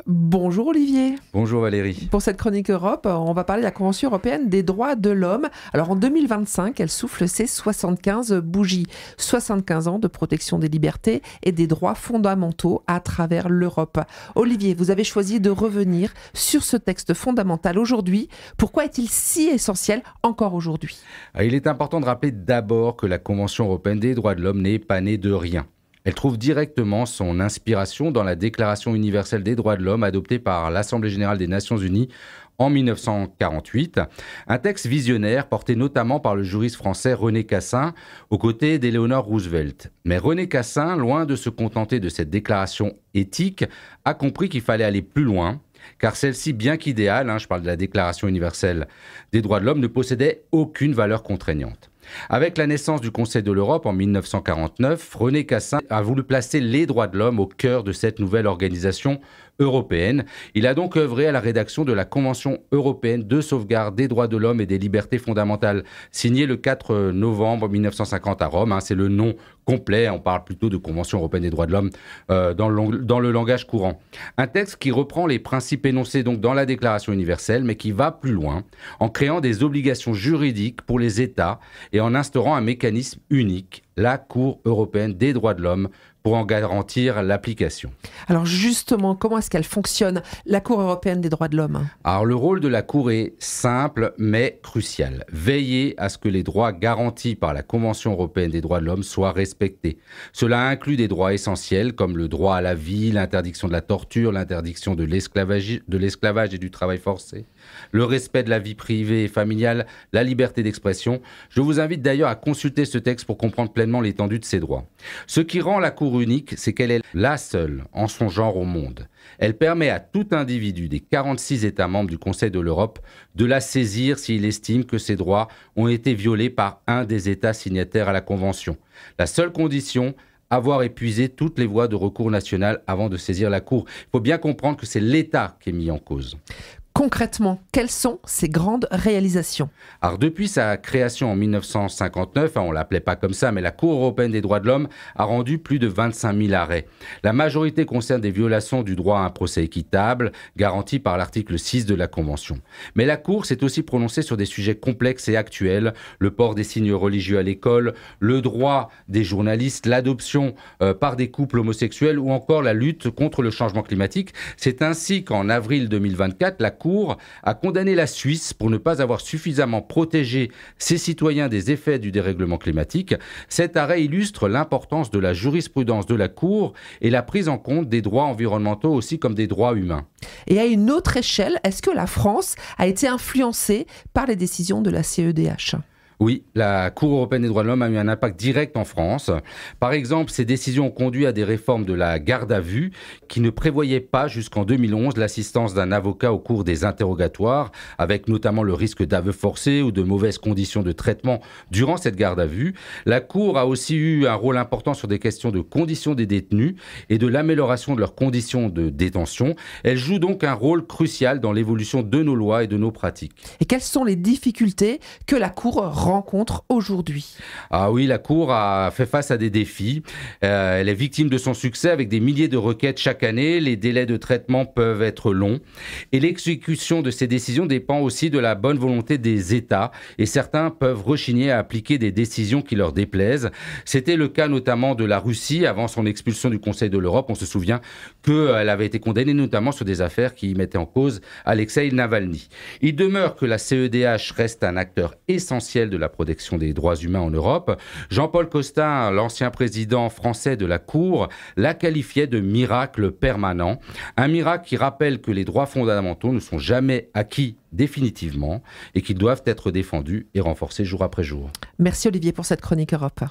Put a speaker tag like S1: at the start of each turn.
S1: Bonjour Olivier.
S2: Bonjour Valérie.
S1: Pour cette chronique Europe, on va parler de la Convention européenne des droits de l'homme. Alors en 2025, elle souffle ses 75 bougies. 75 ans de protection des libertés et des droits fondamentaux à travers l'Europe. Olivier, vous avez choisi de revenir sur ce texte fondamental aujourd'hui. Pourquoi est-il si essentiel encore aujourd'hui ?
S2: Il est important de rappeler d'abord que la Convention européenne des droits de l'homme n'est pas née de rien. Elle trouve directement son inspiration dans la Déclaration universelle des droits de l'homme adoptée par l'Assemblée générale des Nations unies en 1948. Un texte visionnaire porté notamment par le juriste français René Cassin aux côtés d'Eleanor Roosevelt. Mais René Cassin, loin de se contenter de cette déclaration éthique, a compris qu'il fallait aller plus loin. Car celle-ci, bien qu'idéale, je parle de la Déclaration universelle des droits de l'homme, ne possédait aucune valeur contraignante. Avec la naissance du Conseil de l'Europe en 1949, René Cassin a voulu placer les droits de l'homme au cœur de cette nouvelle organisation européenne. Il a donc œuvré à la rédaction de la Convention européenne de sauvegarde des droits de l'homme et des libertés fondamentales, signée le 4 novembre 1950 à Rome. C'est le nom complet, on parle plutôt de Convention européenne des droits de l'homme dans le langage courant. Un texte qui reprend les principes énoncés donc dans la Déclaration universelle, mais qui va plus loin, en créant des obligations juridiques pour les États et en instaurant un mécanisme unique, la Cour européenne des droits de l'homme, pour en garantir l'application.
S1: Alors justement, comment est-ce qu'elle fonctionne, la Cour européenne des droits de l'homme ?
S2: Alors le rôle de la Cour est simple mais crucial. Veiller à ce que les droits garantis par la Convention européenne des droits de l'homme soient respectés. Cela inclut des droits essentiels comme le droit à la vie, l'interdiction de la torture, l'interdiction de l'esclavage et du travail forcé, le respect de la vie privée et familiale, la liberté d'expression. Je vous invite d'ailleurs à consulter ce texte pour comprendre pleinement l'étendue de ces droits. Ce qui rend la Cour unique, c'est qu'elle est la seule en son genre au monde. Elle permet à tout individu des 46 États membres du Conseil de l'Europe de la saisir s'il estime que ses droits ont été violés par un des États signataires à la Convention. La seule condition, avoir épuisé toutes les voies de recours nationales avant de saisir la Cour. Il faut bien comprendre que c'est l'État qui est mis en cause.
S1: Concrètement, quelles sont ces grandes réalisations ?
S2: Alors depuis sa création en 1959, on ne l'appelait pas comme ça, mais la Cour européenne des droits de l'homme a rendu plus de 25 000 arrêts. La majorité concerne des violations du droit à un procès équitable, garanti par l'article 6 de la Convention. Mais la Cour s'est aussi prononcée sur des sujets complexes et actuels, le port des signes religieux à l'école, le droit des journalistes, l'adoption par des couples homosexuels ou encore la lutte contre le changement climatique. C'est ainsi qu'en avril 2024, la Cour a condamné la Suisse pour ne pas avoir suffisamment protégé ses citoyens des effets du dérèglement climatique. Cet arrêt illustre l'importance de la jurisprudence de la Cour et la prise en compte des droits environnementaux aussi comme des droits humains.
S1: Et à une autre échelle, est-ce que la France a été influencée par les décisions de la CEDH ?
S2: Oui, la Cour européenne des droits de l'homme a eu un impact direct en France. Par exemple, ces décisions ont conduit à des réformes de la garde à vue qui ne prévoyaient pas jusqu'en 2011 l'assistance d'un avocat au cours des interrogatoires, avec notamment le risque d'aveu forcé ou de mauvaises conditions de traitement durant cette garde à vue. La Cour a aussi eu un rôle important sur des questions de conditions des détenus et de l'amélioration de leurs conditions de détention. Elle joue donc un rôle crucial dans l'évolution de nos lois et de nos pratiques.
S1: Et quelles sont les difficultés que la Cour rencontre aujourd'hui ?
S2: Ah oui, la Cour a fait face à des défis. Elle est victime de son succès avec des milliers de requêtes chaque année. Les délais de traitement peuvent être longs. Et l'exécution de ces décisions dépend aussi de la bonne volonté des États. Et certains peuvent rechigner à appliquer des décisions qui leur déplaisent. C'était le cas notamment de la Russie avant son expulsion du Conseil de l'Europe. On se souvient qu'elle avait été condamnée notamment sur des affaires qui mettaient en cause Alexeï Navalny. Il demeure que la CEDH reste un acteur essentiel de la protection des droits humains en Europe. Jean-Paul Costin, l'ancien président français de la Cour, la qualifiait de miracle permanent. Un miracle qui rappelle que les droits fondamentaux ne sont jamais acquis définitivement et qu'ils doivent être défendus et renforcés jour après jour.
S1: Merci Olivier pour cette chronique Europe.